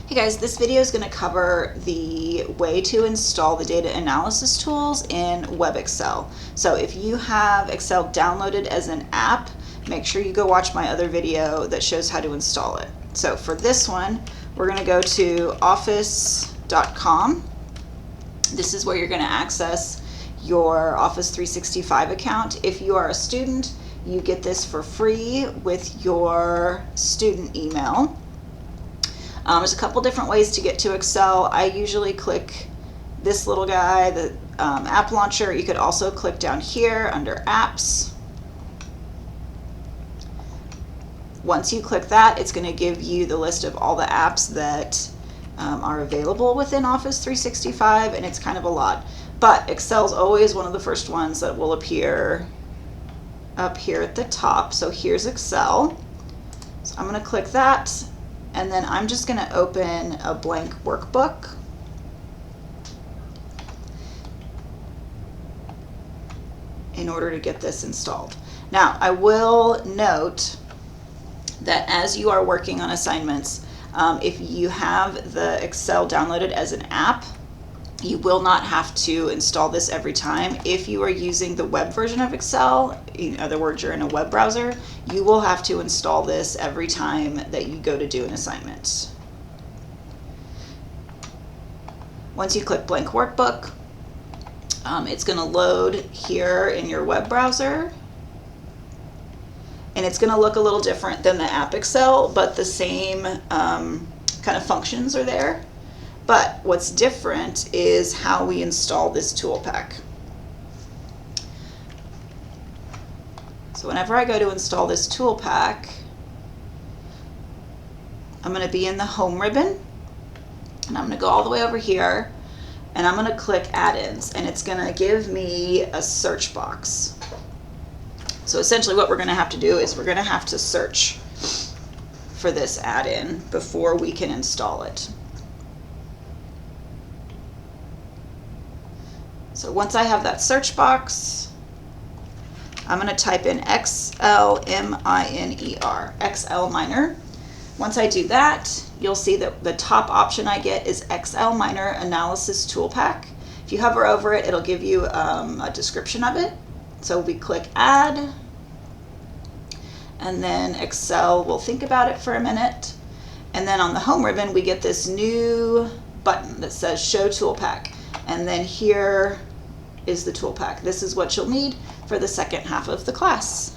Hey guys, this video is going to cover the way to install the data analysis tools in Web Excel. So if you have Excel downloaded as an app, make sure you go watch my other video that shows how to install it. So for this one, we're going to go to office.com. This is where you're going to access your Office 365 account. If you are a student, you get this for free with your student email. There's a couple different ways to get to Excel. I usually click this little guy, the app launcher. You could also click down here under apps. Once you click that, it's going to give you the list of all the apps that are available within Office 365, and it's kind of a lot. But Excel's always one of the first ones that will appear up here at the top. So here's Excel. So I'm going to click that. And then I'm just going to open a blank workbook. In order to get this installed. Now, I will note that as you are working on assignments, if you have the Excel downloaded as an app, you will not have to install this every time. If you are using the web version of Excel, in other words, you're in a web browser, you will have to install this every time that you go to do an assignment. Once you click blank workbook, it's going to load here in your web browser. And it's going to look a little different than the app Excel, but the same kind of functions are there. But what's different is how we install this tool pack. So whenever I go to install this tool pack, I'm going to be in the home ribbon, and I'm going to go all the way over here, and I'm going to click add-ins, and it's going to give me a search box. So essentially what we're going to have to do is we're going to have to search for this add-in before we can install it. So once I have that search box, I'm going to type in XLMINER, Excel Miner. Once I do that, you'll see that the top option I get is Excel Miner Analysis Tool Pack. If you hover over it, it'll give you a description of it. So we click Add, and then Excel will think about it for a minute. And then on the home ribbon, we get this new button that says Show Tool Pack. And then here is the tool pack. This is what you'll need for the second half of the class.